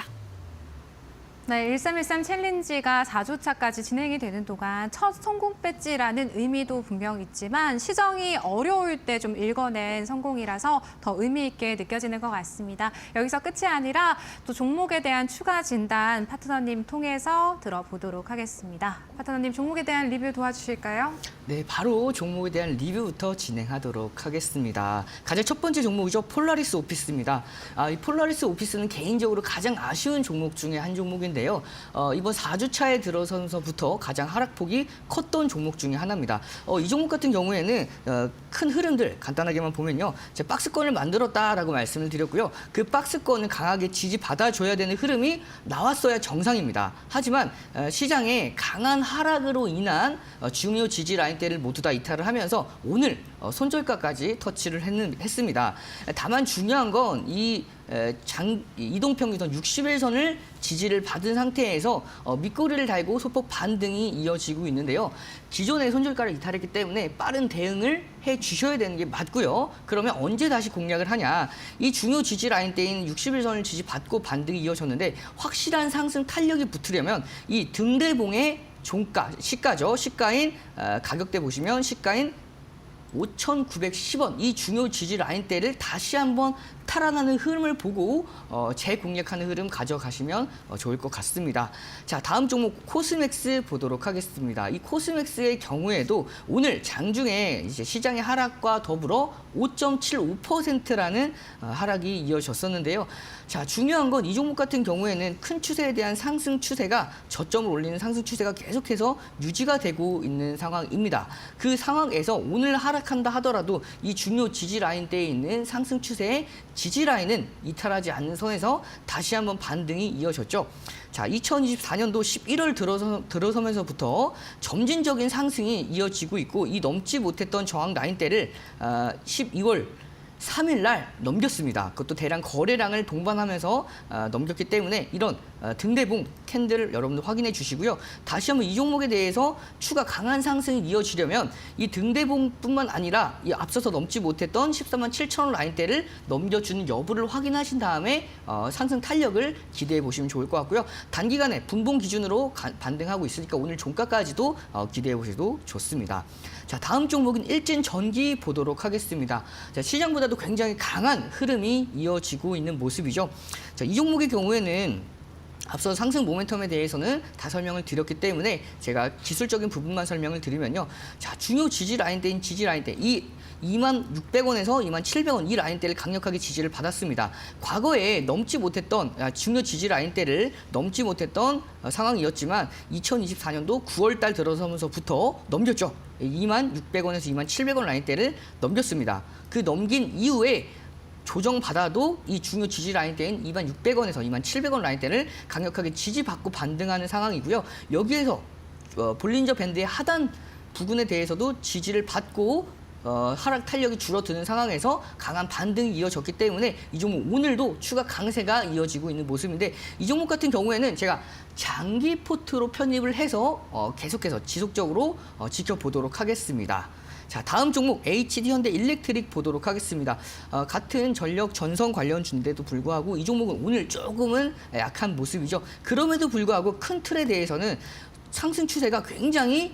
네, 1313 챌린지가 4주차까지 진행이 되는 동안 첫 성공 배지라는 의미도 분명 있지만 시정이 어려울 때 좀 읽어낸 성공이라서 더 의미 있게 느껴지는 것 같습니다. 여기서 끝이 아니라 또 종목에 대한 추가 진단 파트너님 통해서 들어보도록 하겠습니다. 파트너님 종목에 대한 리뷰 도와주실까요? 네, 바로 종목에 대한 리뷰부터 진행하도록 하겠습니다. 가장 첫 번째 종목이죠. 폴라리스 오피스입니다. 이 폴라리스 오피스는 개인적으로 가장 아쉬운 종목 중에 한 종목인데요. 이번 4주차에 들어서부터 가장 하락폭이 컸던 종목 중에 하나입니다. 이 종목 같은 경우에는 큰 흐름들 간단하게만 보면요. 제 박스권을 만들었다라고 말씀을 드렸고요. 그 박스권을 강하게 지지받아줘야 되는 흐름이 나왔어야 정상입니다. 하지만 시장의 강한 하락으로 인한 중요 지지 라인대를 모두 다 이탈을 하면서 오늘 손절가까지 터치를 했습니다. 다만 중요한 건 이 이동평균선 60일선을 지지를 받은 상태에서 밑꼬리를 달고 소폭 반등이 이어지고 있는데요. 기존의 손절가를 이탈했기 때문에 빠른 대응을 해주셔야 되는 게 맞고요. 그러면 언제 다시 공략을 하냐. 이 중요 지지 라인대인 60일선을 지지받고 반등이 이어졌는데 확실한 상승 탄력이 붙으려면 이 등대봉의 종가, 시가죠. 시가인 가격대 보시면 시가인 5,910원 이 중요 지지 라인대를 다시 한번 탈환하는 흐름을 보고 재공략하는 흐름 가져가시면 좋을 것 같습니다. 자, 다음 종목 코스맥스 보도록 하겠습니다. 이 코스맥스의 경우에도 오늘 장중에 이제 시장의 하락과 더불어 5.75%라는 하락이 이어졌었는데요. 자, 중요한 건 이 종목 같은 경우에는 큰 추세에 대한 상승 추세가 저점을 올리는 상승 추세가 계속해서 유지가 되고 있는 상황입니다. 그 상황에서 오늘 하락한다 하더라도 이 중요 지지 라인대에 있는 상승 추세의 지지 라인은 이탈하지 않는 선에서 다시 한번 반등이 이어졌죠. 자, 2024년도 11월 들어서면서부터 점진적인 상승이 이어지고 있고 이 넘지 못했던 저항 라인대를 12월 3일 날 넘겼습니다. 그것도 대량 거래량을 동반하면서 넘겼기 때문에 이런 등대봉 캔들을 여러분들 확인해 주시고요. 다시 한번 이 종목에 대해서 추가 강한 상승이 이어지려면 이 등대봉뿐만 아니라 이 앞서서 넘지 못했던 14만 7천 원 라인대를 넘겨주는 여부를 확인하신 다음에 상승 탄력을 기대해 보시면 좋을 것 같고요. 단기간에 분봉 기준으로 반등하고 있으니까 오늘 종가까지도 기대해 보셔도 좋습니다. 자, 다음 종목은 일진전기 보도록 하겠습니다. 자, 시장보다도 굉장히 강한 흐름이 이어지고 있는 모습이죠. 자, 이 종목의 경우에는 앞서 상승 모멘텀에 대해서는 다 설명을 드렸기 때문에 제가 기술적인 부분만 설명을 드리면요. 자, 중요 지지 라인대인 지지 라인대 이 26,600원에서 27,700원 이 라인대를 강력하게 지지를 받았습니다. 과거에 넘지 못했던 중요 지지 라인대를 넘지 못했던 상황이었지만 2024년도 9월 달 들어서면서부터 넘겼죠. 26,600원에서 27,700원 라인대를 넘겼습니다. 그 넘긴 이후에 조정받아도 이 중요 지지 라인대인 26,600원에서 27,700원 라인대를 강력하게 지지받고 반등하는 상황이고요. 여기에서 볼린저 밴드의 하단 부근에 대해서도 지지를 받고 하락 탄력이 줄어드는 상황에서 강한 반등이 이어졌기 때문에 이 종목 오늘도 추가 강세가 이어지고 있는 모습인데 이 종목 같은 경우에는 제가 장기 포트로 편입을 해서 계속해서 지속적으로 지켜보도록 하겠습니다. 자, 다음 종목 HD 현대 일렉트릭 보도록 하겠습니다. 같은 전력 전선 관련주인데도 불구하고 이 종목은 오늘 조금은 약한 모습이죠. 그럼에도 불구하고 큰 틀에 대해서는 상승 추세가 굉장히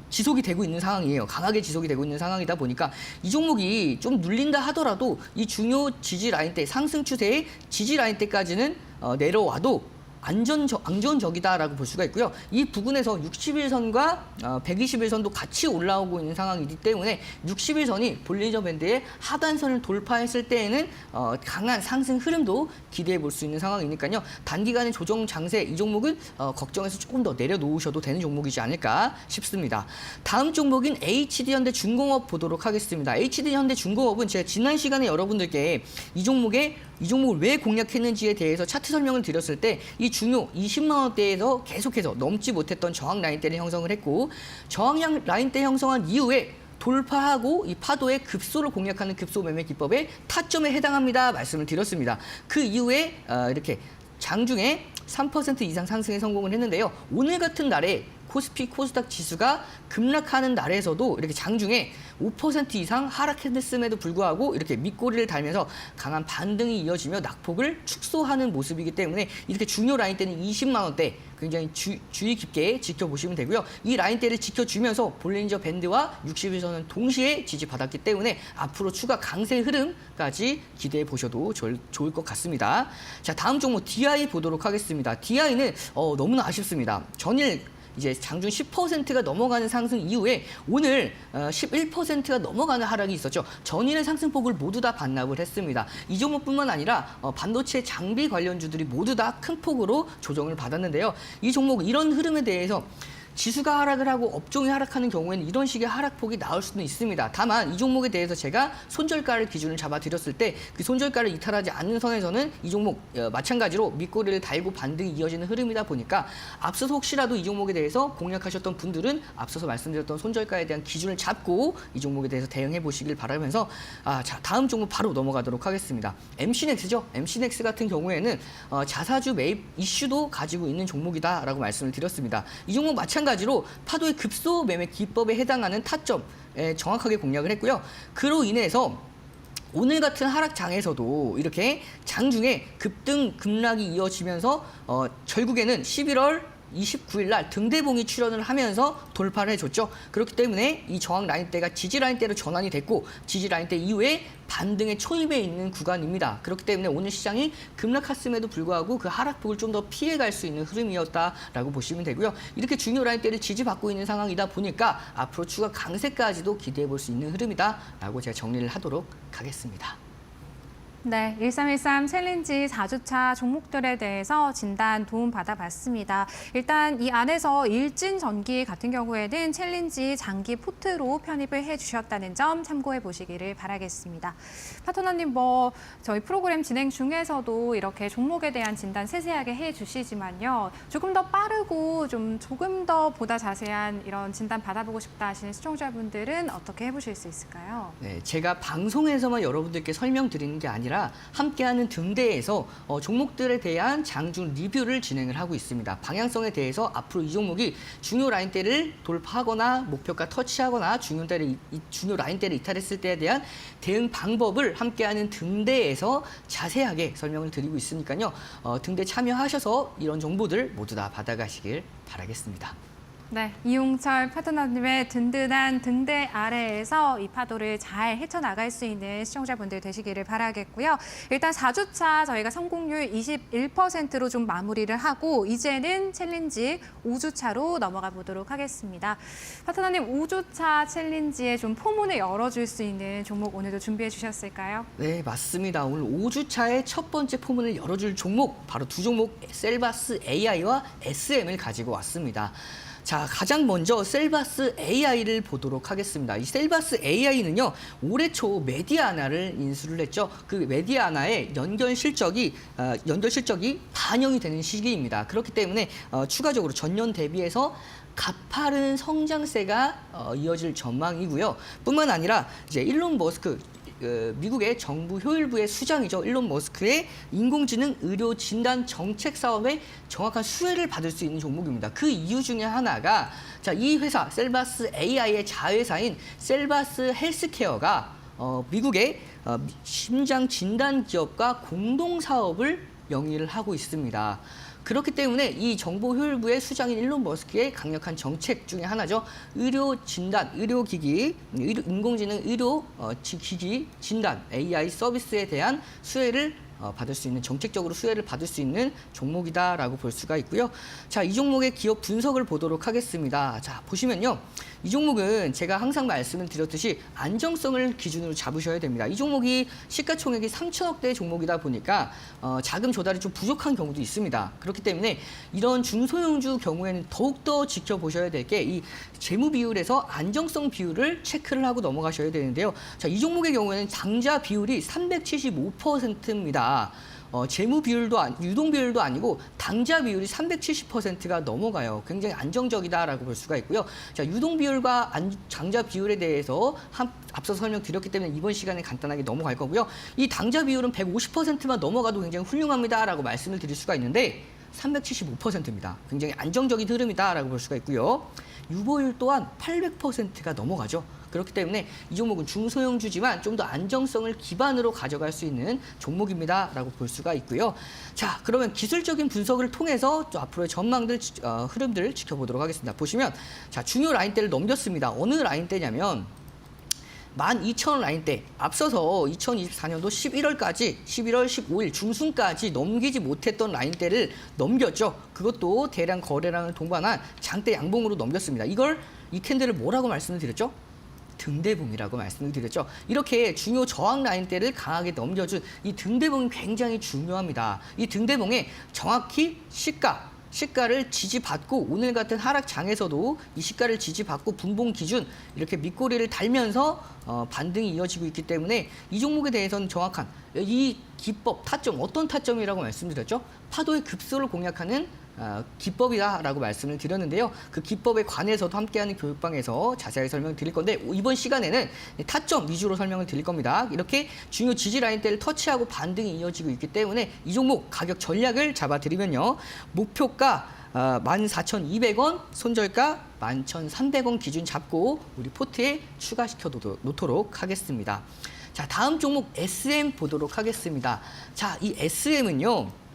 지속이 되고 있는 상황이에요. 강하게 지속이 되고 있는 상황이다 보니까 이 종목이 좀 눌린다 하더라도 이 중요 지지 라인대 상승 추세의 지지 라인대까지는 내려와도 안전적이다라고 볼 수가 있고요. 이 부근에서 61선과 121선도 같이 올라오고 있는 상황이기 때문에 61선이 볼린저 밴드의 하단선을 돌파했을 때에는 강한 상승 흐름도 기대해 볼 수 있는 상황이니까요. 단기간의 조정 장세 이 종목은 걱정해서 조금 더 내려놓으셔도 되는 종목이지 않을까 싶습니다. 다음 종목인 HD현대 중공업 보도록 하겠습니다. HD현대 중공업은 제가 지난 시간에 여러분들께 이 종목을 왜 공략했는지에 대해서 차트 설명을 드렸을 때 이 중요 20만 원대에서 계속해서 넘지 못했던 저항 라인대를 형성을 했고 저항 라인대 형성한 이후에 돌파하고 이 파도의 급소를 공략하는 급소 매매 기법의 타점에 해당합니다. 말씀을 드렸습니다. 그 이후에 이렇게 장중에 3% 이상 상승에 성공을 했는데요. 오늘 같은 날에 코스피 코스닥 지수가 급락하는 날에서도 이렇게 장중에 5% 이상 하락했음에도 불구하고 이렇게 밑꼬리를 달면서 강한 반등이 이어지며 낙폭을 축소하는 모습이기 때문에 이렇게 중요 라인대는 20만 원대 굉장히 주의 깊게 지켜보시면 되고요. 이 라인대를 지켜주면서 볼린저 밴드와 61선은 동시에 지지받았기 때문에 앞으로 추가 강세 흐름까지 기대해 보셔도 좋을 것 같습니다. 자, 다음 종목 DI 보도록 하겠습니다. DI는 너무나 아쉽습니다. 전일 이제 장중 10%가 넘어가는 상승 이후에 오늘 11%가 넘어가는 하락이 있었죠. 전일의 상승폭을 모두 다 반납을 했습니다. 이 종목뿐만 아니라 반도체 장비 관련주들이 모두 다 큰 폭으로 조정을 받았는데요. 이 종목 이런 흐름에 대해서 지수가 하락을 하고 업종이 하락하는 경우에는 이런 식의 하락폭이 나올 수는 있습니다. 다만 이 종목에 대해서 제가 손절가를 기준을 잡아드렸을 때 그 손절가를 이탈하지 않는 선에서는 이 종목 마찬가지로 밑꼬리를 달고 반등이 이어지는 흐름이다 보니까 앞서서 혹시라도 이 종목에 대해서 공략하셨던 분들은 앞서서 말씀드렸던 손절가에 대한 기준을 잡고 이 종목에 대해서 대응해 보시길 바라면서 자, 다음 종목 바로 넘어가도록 하겠습니다. MC넥스죠. MC넥스 같은 경우에는 자사주 매입 이슈도 가지고 있는 종목이다라고 말씀을 드렸습니다. 이 종목 마찬가지로 파도의 급소 매매 기법에 해당하는 타점에 정확하게 공략을 했고요. 그로 인해서 오늘 같은 하락장에서도 이렇게 장중에 급등 급락이 이어지면서 결국에는 11월 29일 날 등대봉이 출현을 하면서 돌파를 해줬죠. 그렇기 때문에 이 저항 라인대가 지지 라인대로 전환이 됐고 지지 라인대 이후에 반등의 초입에 있는 구간입니다. 그렇기 때문에 오늘 시장이 급락했음에도 불구하고 그 하락폭을 좀 더 피해갈 수 있는 흐름이었다라고 보시면 되고요. 이렇게 중요 라인대를 지지받고 있는 상황이다 보니까 앞으로 추가 강세까지도 기대해 볼 수 있는 흐름이다라고 제가 정리를 하도록 하겠습니다. 네, 1313 챌린지 4주차 종목들에 대해서 진단 도움 받아봤습니다. 일단 이 안에서 일진전기 같은 경우에는 챌린지 장기 포트로 편입을 해주셨다는 점 참고해 보시기를 바라겠습니다. 파트너님, 저희 프로그램 진행 중에서도 이렇게 종목에 대한 진단 세세하게 해주시지만요. 조금 더 빠르고 조금 더 보다 자세한 이런 진단 받아보고 싶다 하시는 시청자분들은 어떻게 해보실 수 있을까요? 네, 제가 방송에서만 여러분들께 설명드리는 게 아니라 함께하는 등대에서 종목들에 대한 장중 리뷰를 진행을 하고 있습니다. 방향성에 대해서 앞으로 이 종목이 중요 라인대를 돌파하거나 목표가 터치하거나 중요 라인대를 이탈했을 때에 대한 대응 방법을 함께하는 등대에서 자세하게 설명을 드리고 있으니까요. 등대 참여하셔서 이런 정보들 모두 다 받아가시길 바라겠습니다. 네, 이용철 파트너님의 든든한 등대 아래에서 이 파도를 잘 헤쳐나갈 수 있는 시청자분들 되시기를 바라겠고요. 일단 4주차 저희가 성공률 21%로 좀 마무리를 하고 이제는 챌린지 5주차로 넘어가 보도록 하겠습니다. 파트너님, 5주차 챌린지에 좀 포문을 열어줄 수 있는 종목 오늘도 준비해 주셨을까요? 네, 맞습니다. 오늘 5주차의 첫 번째 포문을 열어줄 종목, 바로 두 종목 셀바스 AI와 SM을 가지고 왔습니다. 자, 가장 먼저 셀바스 AI를 보도록 하겠습니다. 이 셀바스 AI는요, 올해 초 메디아나를 인수를 했죠. 그 메디아나의 연결 실적이 반영이 되는 시기입니다. 그렇기 때문에 추가적으로 전년 대비해서 가파른 성장세가 이어질 전망이고요. 뿐만 아니라 이제 일론 머스크 미국의 정부 효율부의 수장이죠. 일론 머스크의 인공지능 의료 진단 정책 사업에 정확한 수혜를 받을 수 있는 종목입니다. 그 이유 중에 하나가 자, 이 회사 셀바스 AI의 자회사인 셀바스 헬스케어가 미국의 심장 진단 기업과 공동 사업을 영위를 하고 있습니다. 그렇기 때문에 이 정보효율부의 수장인 일론 머스크의 강력한 정책 중에 하나죠. 의료 진단, 의료기기, 인공지능 의료 기기 진단 AI 서비스에 대한 수혜를 받을 수 있는, 정책적으로 수혜를 받을 수 있는 종목이다라고 볼 수가 있고요. 자, 이 종목의 기업 분석을 보도록 하겠습니다. 자, 보시면요. 이 종목은 제가 항상 말씀을 드렸듯이 안정성을 기준으로 잡으셔야 됩니다. 이 종목이 시가총액이 3천억대 종목이다 보니까 자금 조달이 좀 부족한 경우도 있습니다. 그렇기 때문에 이런 중소형주 경우에는 더욱더 지켜보셔야 될 게 이 재무 비율에서 안정성 비율을 체크를 하고 넘어가셔야 되는데요. 자, 이 종목의 경우에는 당좌 비율이 375%입니다. 재무 비율도 유동 비율도 아니고 당좌 비율이 370%가 넘어가요. 굉장히 안정적이다라고 볼 수가 있고요. 자, 유동 비율과 당좌 비율에 대해서 앞서 설명드렸기 때문에 이번 시간에 간단하게 넘어갈 거고요. 이 당좌 비율은 150%만 넘어가도 굉장히 훌륭합니다라고 말씀을 드릴 수가 있는데 375%입니다. 굉장히 안정적인 흐름이다라고 볼 수가 있고요. 유보율 또한 800%가 넘어가죠. 그렇기 때문에 이 종목은 중소형주지만 좀 더 안정성을 기반으로 가져갈 수 있는 종목입니다라고 볼 수가 있고요. 자, 그러면 기술적인 분석을 통해서 또 앞으로의 전망들, 흐름들을 지켜보도록 하겠습니다. 보시면 자, 중요 라인대를 넘겼습니다. 어느 라인대냐면 12,000원 라인대, 앞서서 2024년도 11월까지 11월 15일 중순까지 넘기지 못했던 라인대를 넘겼죠. 그것도 대량 거래량을 동반한 장대 양봉으로 넘겼습니다. 이 캔들을 뭐라고 말씀을 드렸죠? 등대봉이라고 말씀을 드렸죠. 이렇게 중요 저항 라인대를 강하게 넘겨준 이 등대봉이 굉장히 중요합니다. 이 등대봉에 정확히 시가를 지지받고 오늘 같은 하락장에서도 이 시가를 지지받고 분봉 기준 이렇게 밑꼬리를 달면서 반등이 이어지고 있기 때문에 이 종목에 대해서는 정확한 이 기법, 타점, 어떤 타점이라고 말씀드렸죠? 파도의 급소를 공략하는 기법이다라고 말씀을 드렸는데요. 그 기법에 관해서도 함께하는 교육방에서 자세하게 설명드릴 건데 이번 시간에는 타점 위주로 설명을 드릴 겁니다. 이렇게 중요 지지 라인대를 터치하고 반등이 이어지고 있기 때문에 이 종목 가격 전략을 잡아드리면요. 목표가 14,200원, 손절가 11,300원 기준 잡고 우리 포트에 추가시켜 놓도록 하겠습니다. 자, 다음 종목 SM 보도록 하겠습니다. 자, 이 SM은요.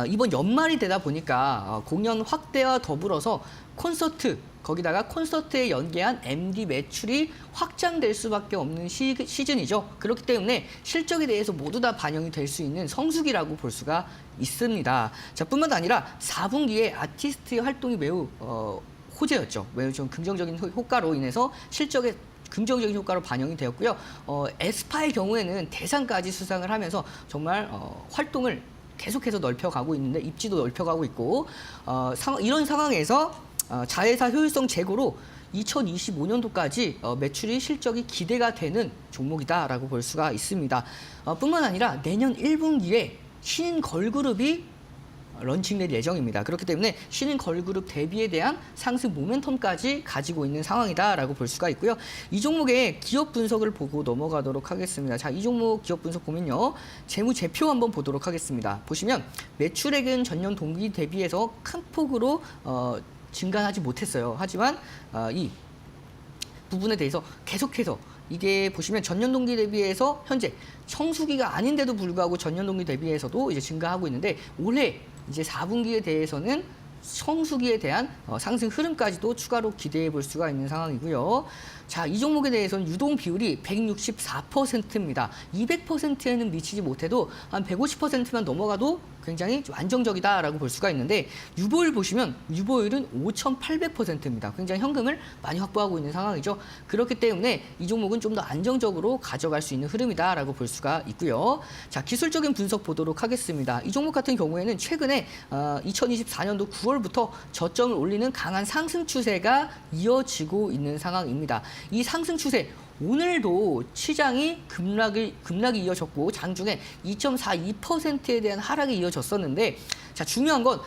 이번 연말이 되다 보니까 공연 확대와 더불어서 콘서트, 거기다가 콘서트에 연계한 MD 매출이 확장될 수밖에 없는 시즌이죠. 그렇기 때문에 실적에 대해서 모두 다 반영이 될 수 있는 성수기라고 볼 수가 있습니다. 자, 뿐만 아니라 4분기에 아티스트의 활동이 매우 호재였죠. 매우 좀 긍정적인 효과로 인해서 실적에 긍정적인 효과로 반영이 되었고요. 에스파의 경우에는 대상까지 수상을 하면서 정말 활동을 계속해서 넓혀가고 있는데 입지도 넓혀가고 있고 이런 상황에서 자회사 효율성 제고로 2025년도까지 매출이 실적이 기대가 되는 종목이다라고 볼 수가 있습니다. 뿐만 아니라 내년 1분기에 신인 걸그룹이 런칭될 예정입니다. 그렇기 때문에 신인 걸그룹 데뷔에 대한 상승 모멘텀까지 가지고 있는 상황이다라고 볼 수가 있고요. 이 종목의 기업 분석을 보고 넘어가도록 하겠습니다. 자, 이 종목 기업 분석 보면요. 재무제표 한번 보도록 하겠습니다. 보시면 매출액은 전년 동기 대비해서 큰 폭으로 증가하지 못했어요. 하지만 이 부분에 대해서 계속해서 이게 보시면 전년 동기 대비해서 현재 성수기가 아닌데도 불구하고 전년 동기 대비해서도 이제 증가하고 있는데 올해 이제 4분기에 대해서는 성수기에 대한 상승 흐름까지도 추가로 기대해 볼 수가 있는 상황이고요. 자, 이 종목에 대해서는 유동 비율이 164%입니다. 200%에는 미치지 못해도 한 150%만 넘어가도 굉장히 좀 안정적이다라고 볼 수가 있는데 유보율 보시면 유보율은 5,800%입니다. 굉장히 현금을 많이 확보하고 있는 상황이죠. 그렇기 때문에 이 종목은 좀 더 안정적으로 가져갈 수 있는 흐름이다라고 볼 수가 있고요. 자, 기술적인 분석 보도록 하겠습니다. 이 종목 같은 경우에는 최근에 2024년도 9월부터 저점을 올리는 강한 상승 추세가 이어지고 있는 상황입니다. 이 상승 추세 오늘도 시장이 급락이 이어졌고 장중에 2.42%에 대한 하락이 이어졌었는데 자, 중요한 건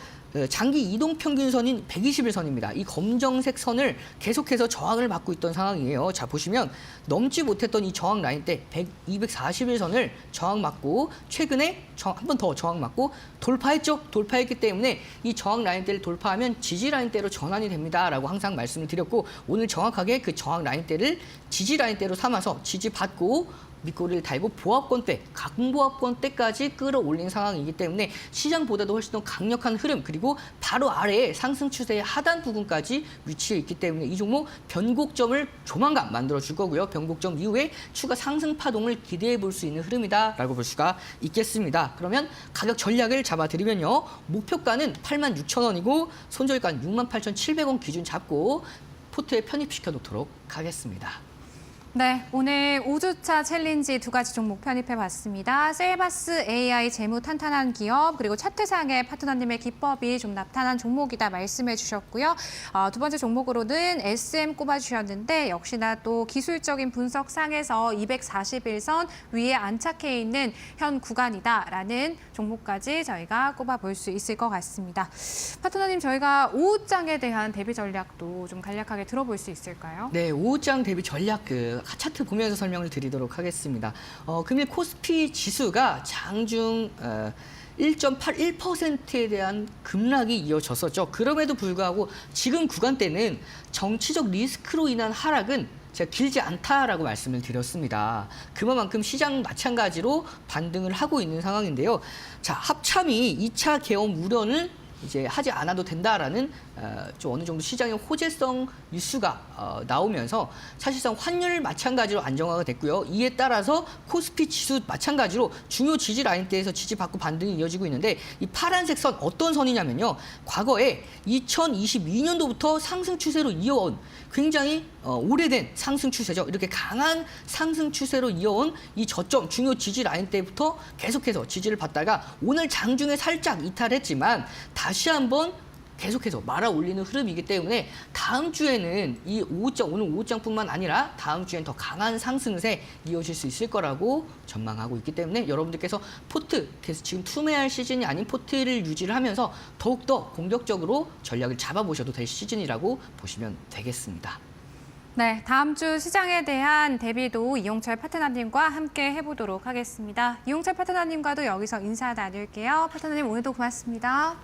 장기 이동 평균선인 120일선입니다. 이 검정색 선을 계속해서 저항을 받고 있던 상황이에요. 자, 보시면 넘지 못했던 이 저항 라인대 241선을 저항받고 최근에 한 번 더 저항받고 돌파했죠. 돌파했기 때문에 이 저항 라인대를 돌파하면 지지 라인대로 전환이 됩니다라고 항상 말씀을 드렸고 오늘 정확하게 그 저항 라인대를 지지 라인대로 삼아서 지지받고 밑꼬리를 달고 보합권대, 강보합권대까지 끌어올린 상황이기 때문에 시장보다도 훨씬 더 강력한 흐름 그리고 바로 아래에 상승 추세의 하단 부분까지 위치해 있기 때문에 이 종목 변곡점을 조만간 만들어줄 거고요. 변곡점 이후에 추가 상승 파동을 기대해 볼 수 있는 흐름이다라고 볼 수가 있겠습니다. 그러면 가격 전략을 잡아드리면요. 목표가는 86,000원이고 손절가는 68,700원 기준 잡고 포트에 편입시켜 놓도록 하겠습니다. 네, 오늘 5주차 챌린지 2가지 종목 편입해봤습니다. 셀바스 AI 재무 탄탄한 기업 그리고 차트상의 파트너님의 기법이 좀 나타난 종목이다 말씀해 주셨고요. 두 번째 종목으로는 SM 꼽아주셨는데 역시나 또 기술적인 분석상에서 241선 위에 안착해 있는 현 구간이다라는 종목까지 저희가 꼽아볼 수 있을 것 같습니다. 파트너님 저희가 5장에 대한 대비 전략도 좀 간략하게 들어볼 수 있을까요? 네, 5장 대비 전략 차트 보면서 설명을 드리도록 하겠습니다. 금일 코스피 지수가 장중 1.81%에 대한 급락이 이어졌었죠. 그럼에도 불구하고 지금 구간대는 정치적 리스크로 인한 하락은 제가 길지 않다라고 말씀을 드렸습니다. 그만큼 시장 마찬가지로 반등을 하고 있는 상황인데요. 자, 합참이 2차 계엄 우려를 이제 하지 않아도 된다라는 좀 어느 정도 시장의 호재성 뉴스가 나오면서 사실상 환율 마찬가지로 안정화가 됐고요. 이에 따라서 코스피 지수 마찬가지로 중요 지지 라인대에서 지지받고 반등이 이어지고 있는데 이 파란색 선 어떤 선이냐면요. 과거에 2022년도부터 상승 추세로 이어온 굉장히 오래된 상승 추세죠. 이렇게 강한 상승 추세로 이어온 이 저점 중요 지지 라인대부터 계속해서 지지를 받다가 오늘 장중에 살짝 이탈했지만 다시 한번 계속해서 말아 올리는 흐름이기 때문에 다음 주에는 이 오늘 5장뿐만 아니라 다음 주엔 더 강한 상승세 이어질 수 있을 거라고 전망하고 있기 때문에 여러분들께서 포트, 지금 투매할 시즌이 아닌 포트를 유지를 하면서 더욱더 공격적으로 전략을 잡아보셔도 될 시즌이라고 보시면 되겠습니다. 네, 다음 주 시장에 대한 대비도 이용철 파트너님과 함께 해보도록 하겠습니다. 이용철 파트너님과도 여기서 인사 나눌게요. 파트너님 오늘도 고맙습니다.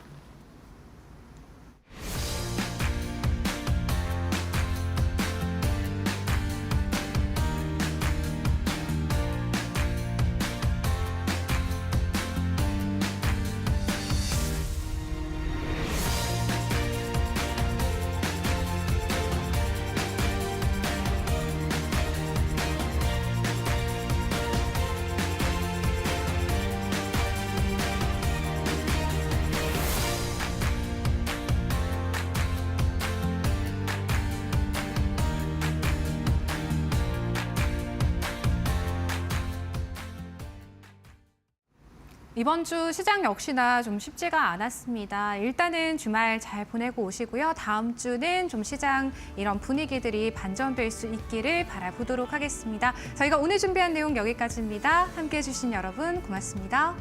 이번 주 시장 역시나 좀 쉽지가 않았습니다. 일단은 주말 잘 보내고 오시고요. 다음 주는 좀 시장 이런 분위기들이 반전될 수 있기를 바라보도록 하겠습니다. 저희가 오늘 준비한 내용 여기까지입니다. 함께해 주신 여러분 고맙습니다.